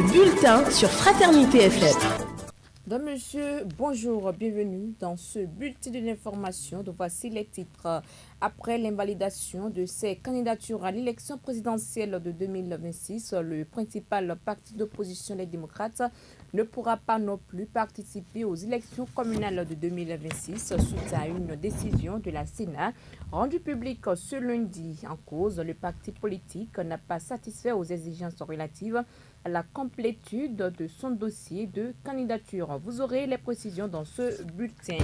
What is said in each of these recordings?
Le bulletin sur Fraternité FM. Mesdames, Messieurs, bonjour, bienvenue dans ce bulletin de l'information. Voici les titres. Après l'invalidation de ces candidatures à l'élection présidentielle de 2026, le principal parti d'opposition, les démocrates, ne pourra pas non plus participer aux élections communales de 2026 suite à une décision de la Sénat rendue publique ce lundi. En cause, le parti politique n'a pas satisfait aux exigences relatives à la complétude de son dossier de candidature. Vous aurez les précisions dans ce bulletin.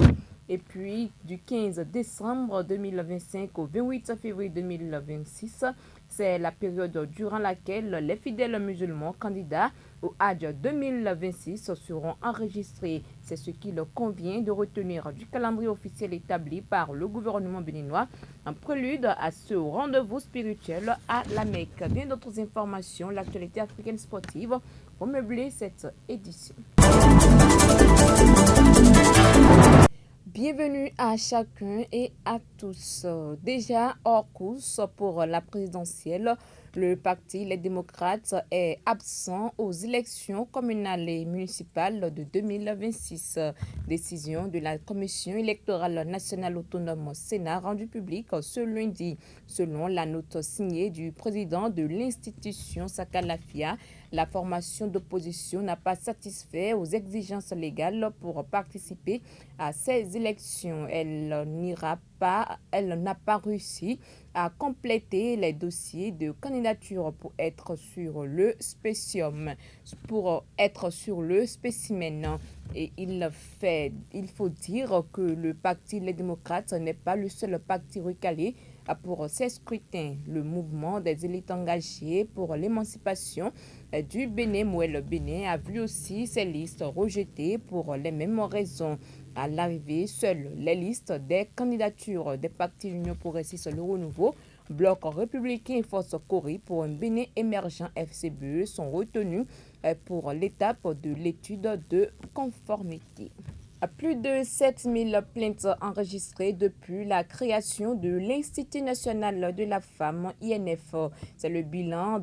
Et puis, du 15 décembre 2025 au 28 février 2026, c'est la période durant laquelle les fidèles musulmans candidats au Hajj 2026 seront enregistrés. C'est ce qu'il convient de retenir du calendrier officiel établi par le gouvernement béninois en prélude à ce rendez-vous spirituel à la Mecque. Bien d'autres informations, l'actualité africaine sportive pour meubler cette édition. Bienvenue à chacun et à tous. Déjà hors course pour la présidentielle, le parti Les démocrates est absent aux élections communales et municipales de 2026. Décision de la Commission électorale nationale autonome Sénat rendue publique ce lundi. Selon la note signée du président de l'institution Sakalafia, la formation d'opposition n'a pas satisfait aux exigences légales pour participer à ces élections. Elle n'a pas réussi à compléter les dossiers de candidature pour être sur le spécimen. Et il faut dire que le parti Les démocrates n'est pas le seul parti recalé pour ces scrutins. Le mouvement des élites engagées pour l'émancipation du Bénin, Mouel Bénin, a vu aussi ses listes rejetées pour les mêmes raisons. À l'arrivée, seules les listes des candidatures des partis Union progressiste Le Renouveau, Bloc républicain et Force Cori pour un Bénin émergent FCBE sont retenues pour l'étape de l'étude de conformité. Plus de 7000 plaintes enregistrées depuis la création de l'Institut national de la femme, INF. C'est le bilan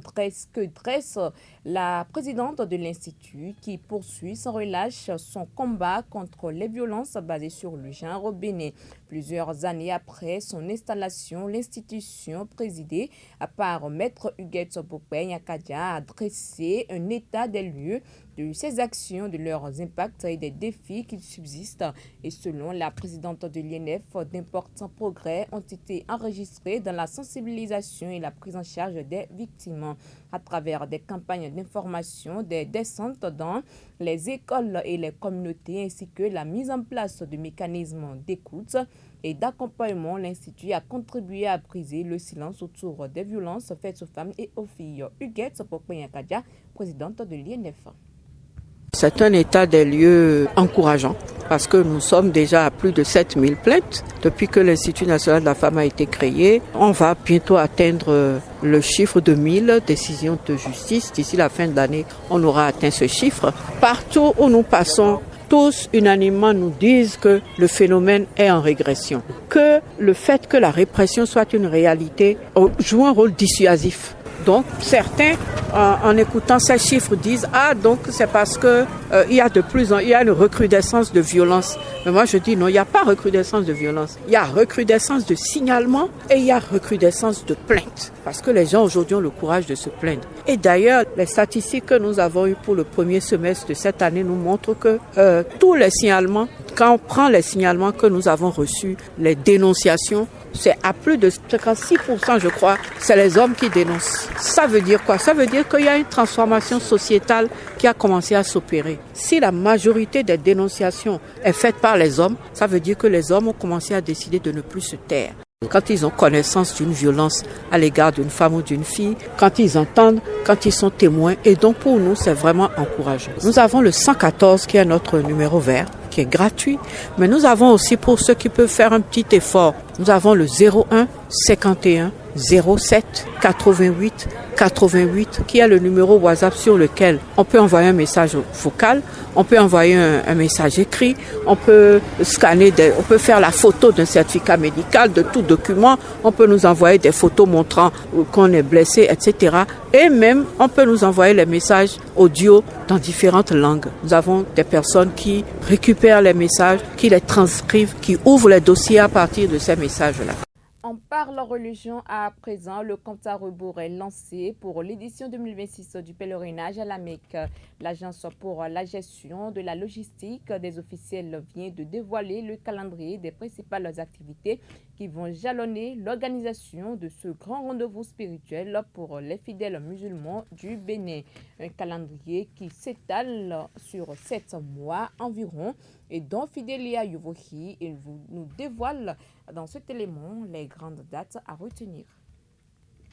que dresse la présidente de l'Institut qui poursuit sans relâche son combat contre les violences basées sur le genre au Bénin. Plusieurs années après son installation, l'institution présidée par Maître Huguette Bokwe Nyakadia a dressé un état des lieux de ses actions, de leurs impacts et des défis qui subsistent. Et selon la présidente de l'INF, d'importants progrès ont été enregistrés dans la sensibilisation et la prise en charge des victimes à travers des campagnes d'information, des descentes dans les écoles et les communautés, ainsi que la mise en place de mécanismes d'écoute et d'accompagnement. L'Institut a contribué à briser le silence autour des violences faites aux femmes et aux filles. Huguette Bokwe Nyakadia, présidente de l'INF. C'est un état des lieux encourageant parce que nous sommes déjà à plus de 7000 plaintes depuis que l'Institut national de la femme a été créé. On va bientôt atteindre le chiffre de 1000 décisions de justice. D'ici la fin de l'année, on aura atteint ce chiffre. Partout où nous passons, tous unanimement nous disent que le phénomène est en régression, que le fait que la répression soit une réalité joue un rôle dissuasif. Donc certains, en écoutant ces chiffres, disent donc c'est parce que il y a une recrudescence de violence. Mais moi je dis non, il n'y a pas recrudescence de violence. Il y a recrudescence de signalement et il y a recrudescence de plaintes. Parce que les gens aujourd'hui ont le courage de se plaindre. Et d'ailleurs, les statistiques que nous avons eues pour le premier semestre de cette année nous montrent que tous les signalements, quand on prend les signalements que nous avons reçus, les dénonciations, c'est à plus de 56%, je crois, c'est les hommes qui dénoncent. Ça veut dire quoi? Ça veut dire qu'il y a une transformation sociétale qui a commencé à s'opérer. Si la majorité des dénonciations est faite par les hommes, ça veut dire que les hommes ont commencé à décider de ne plus se taire. Quand ils ont connaissance d'une violence à l'égard d'une femme ou d'une fille, quand ils entendent, quand ils sont témoins, et donc pour nous, c'est vraiment encourageant. Nous avons le 114 qui est notre numéro vert, qui est gratuit, mais nous avons aussi pour ceux qui peuvent faire un petit effort Nous avons le 01 51 07 88 88 qui est le numéro WhatsApp sur lequel on peut envoyer un message vocal, on peut envoyer un message écrit, on peut scanner, on peut faire la photo d'un certificat médical, de tout document, on peut nous envoyer des photos montrant qu'on est blessé, etc. Et même, on peut nous envoyer les messages audio dans différentes langues. Nous avons des personnes qui récupèrent les messages, qui les transcrivent, qui ouvrent les dossiers à partir de ces messages-là. On parle religion à présent. Le compte à rebours est lancé pour l'édition 2026 du pèlerinage à la Mecque. L'Agence pour la gestion de la logistique des officiels vient de dévoiler le calendrier des principales activités qui vont jalonner l'organisation de ce grand rendez-vous spirituel pour les fidèles musulmans du Bénin. Un calendrier qui s'étale sur 7 mois environ et dont Fidélia Yuvohi nous dévoile dans cet élément les grandes dates à retenir.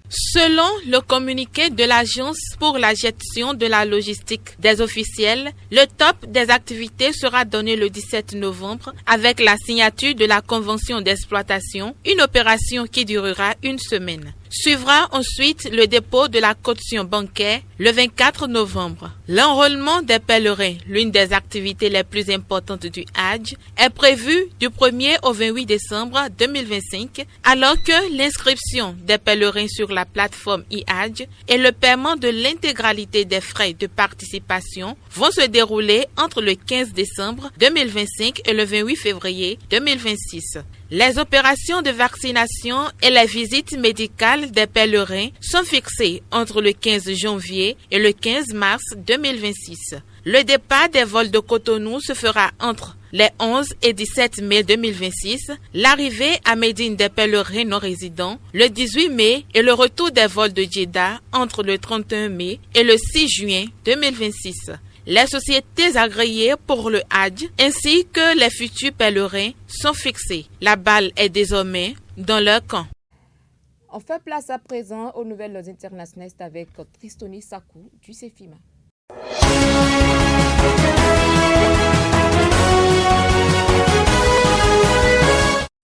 Selon le communiqué de l'Agence pour la gestion de la logistique des officiels, le top des activités sera donné le 17 novembre avec la signature de la convention d'exploitation, une opération qui durera une semaine. Suivra ensuite le dépôt de la caution bancaire le 24 novembre. L'enrôlement des pèlerins, l'une des activités les plus importantes du Hajj, est prévu du 1er au 28 décembre 2025, alors que l'inscription des pèlerins sur la plateforme e-Hajj et le paiement de l'intégralité des frais de participation vont se dérouler entre le 15 décembre 2025 et le 28 février 2026. Les opérations de vaccination et les visites médicales des pèlerins sont fixées entre le 15 janvier et le 15 mars 2026. Le départ des vols de Cotonou se fera entre les 11 et 17 mai 2026, l'arrivée à Médine des pèlerins non résidents le 18 mai et le retour des vols de Jeddah entre le 31 mai et le 6 juin 2026. Les sociétés agréées pour le Hajj ainsi que les futurs pèlerins sont fixés. La balle est désormais dans leur camp. On fait place à présent aux nouvelles internationales avec Tristoni Sakou du CEFIMA.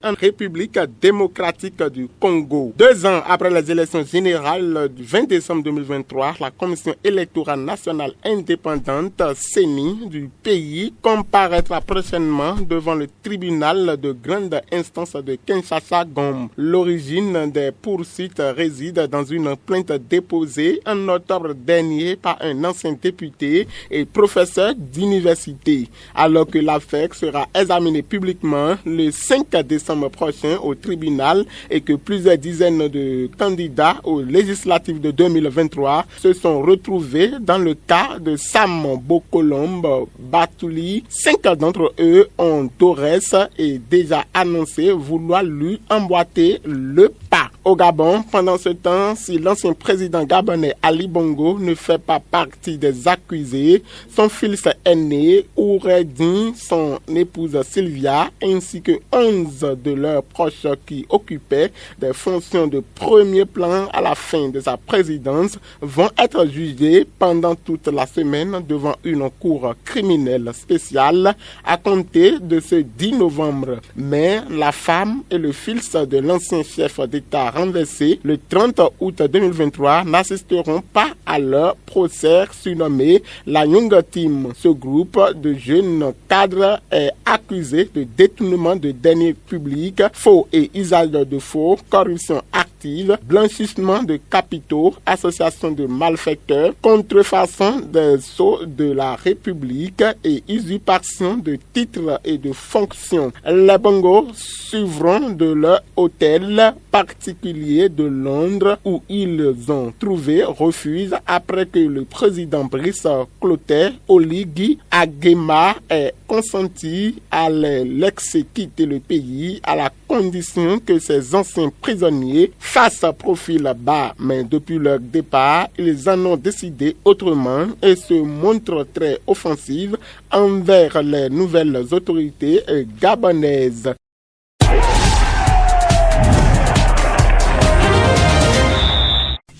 En République démocratique du Congo. 2 ans après les élections générales du 20 décembre 2023, la Commission électorale nationale indépendante, CENI, du pays, comparaîtra prochainement devant le tribunal de grande instance de Kinshasa-Gom. L'origine des poursuites réside dans une plainte déposée en octobre dernier par un ancien député et professeur d'université, alors que l'affaire sera examinée publiquement le 5 décembre prochain au tribunal et que plusieurs dizaines de candidats aux législatives de 2023 se sont retrouvés dans le cas de Sam Bokolombe Batouli. 5 d'entre eux ont d'Ores et déjà annoncé vouloir lui emboîter le pas. Au Gabon, pendant ce temps, si l'ancien président gabonais Ali Bongo ne fait pas partie des accusés, son fils aîné Ouredine, son épouse Sylvia, ainsi que 11 de leurs proches qui occupaient des fonctions de premier plan à la fin de sa présidence vont être jugés pendant toute la semaine devant une cour criminelle spéciale à compter de ce 10 novembre. Mais la femme et le fils de l'ancien chef d'État renversé le 30 août 2023 n'assisteront pas à leur procès surnommé la Young Team. Ce groupe de jeunes cadres est accusé de détournement de deniers publics, faux et usage de faux, corruption active, blanchissement de capitaux, association de malfaiteurs, contrefaçon des sceaux de la République et usurpation de titres et de fonctions. Les Bongo suivront de leur hôtel particulier de Londres où ils ont trouvé refuge après que le président Brice Clotaire Oligui Nguema ait consenti à les laisser quitter le pays à la condition que ces anciens prisonniers fassent profil bas. Mais depuis leur départ, ils en ont décidé autrement et se montrent très offensifs envers les nouvelles autorités gabonaises.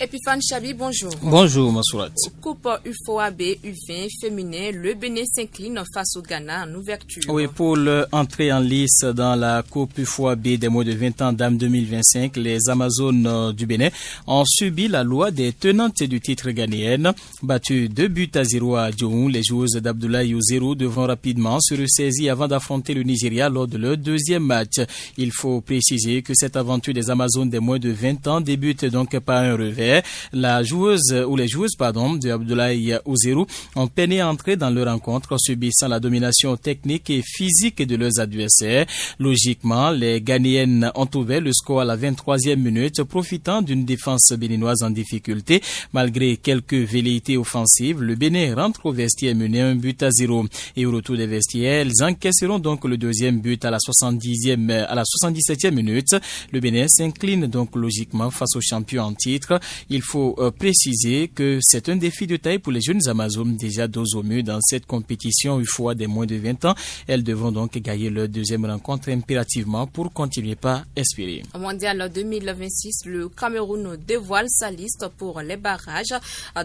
Et puis Epiphan Chabi, bonjour. Bonjour, Massourat. Coupe UFOAB U20 féminin, le Bénin s'incline face au Ghana en ouverture. Oui, pour l'entrée en lice dans la Coupe UFOAB des moins de 20 ans dames 2025, les Amazones du Bénin ont subi la loi des tenantes du titre ghanéenne. Battues 2-0 à Djohou, les joueuses d'Abdoulaye Ouzérou devront rapidement se ressaisir avant d'affronter le Nigeria lors de leur deuxième match. Il faut préciser que cette aventure des Amazones des moins de 20 ans débute donc par un revers. Les joueuses de Abdoulaye Ouzérou ont peiné à entrer dans leur rencontre, subissant la domination technique et physique de leurs adversaires. Logiquement, les Ghanéennes ont ouvert le score à la 23e minute, profitant d'une défense béninoise en difficulté. Malgré quelques velléités offensives, le Bénin rentre au vestiaire mené 1-0. Et au retour des vestiaires, elles encaisseront donc le deuxième but à la 77e minute. Le Bénin s'incline donc logiquement face aux champions en titre. Il faut préciser que c'est un défi de taille pour les jeunes Amazones déjà dos au mur dans cette compétition UFOA des moins de 20 ans. Elles devront donc gagner leur deuxième rencontre impérativement pour continuer par espérer. Au Mondial 2026, le Cameroun dévoile sa liste pour les barrages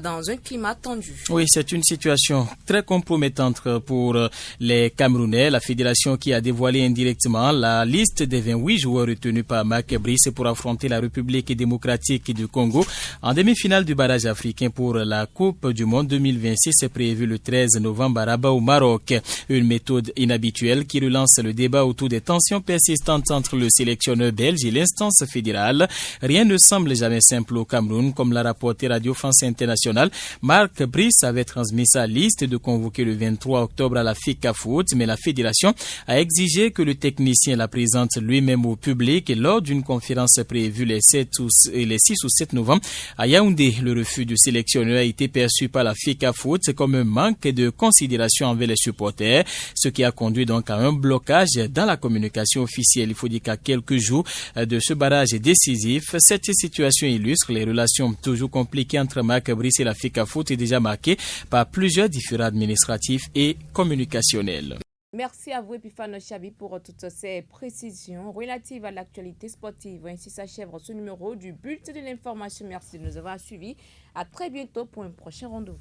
dans un climat tendu. Oui, c'est une situation très compromettante pour les Camerounais. La fédération qui a dévoilé indirectement la liste des 28 joueurs retenus par Marc Brice pour affronter la République démocratique du Congo en demi-finale du barrage africain pour la Coupe du Monde 2026 est prévu le 13 novembre à Rabat au Maroc. Une méthode inhabituelle qui relance le débat autour des tensions persistantes entre le sélectionneur belge et l'instance fédérale. Rien ne semble jamais simple au Cameroun, comme l'a rapporté Radio France Internationale. Marc Brice avait transmis sa liste de convoquer le 23 octobre à la FICAFOOT, mais la fédération a exigé que le technicien la présente lui-même au public et lors d'une conférence prévue les 6 ou 7 novembre à Yaoundé. Le refus du sélectionneur a été perçu par la FICAFOOT comme un manque de considération envers les supporters, ce qui a conduit donc à un blocage dans la communication officielle. Il faut dire qu'à quelques jours de ce barrage décisif, cette situation illustre les relations toujours compliquées entre Marc Brice et la FICAFOOT est déjà marquée par plusieurs différends administratifs et communicationnels. Merci à vous, Epiphan Chabi, pour toutes ces précisions relatives à l'actualité sportive. Ainsi s'achève ce numéro du Bulletin de l'information. Merci de nous avoir suivis. À très bientôt pour un prochain rendez-vous.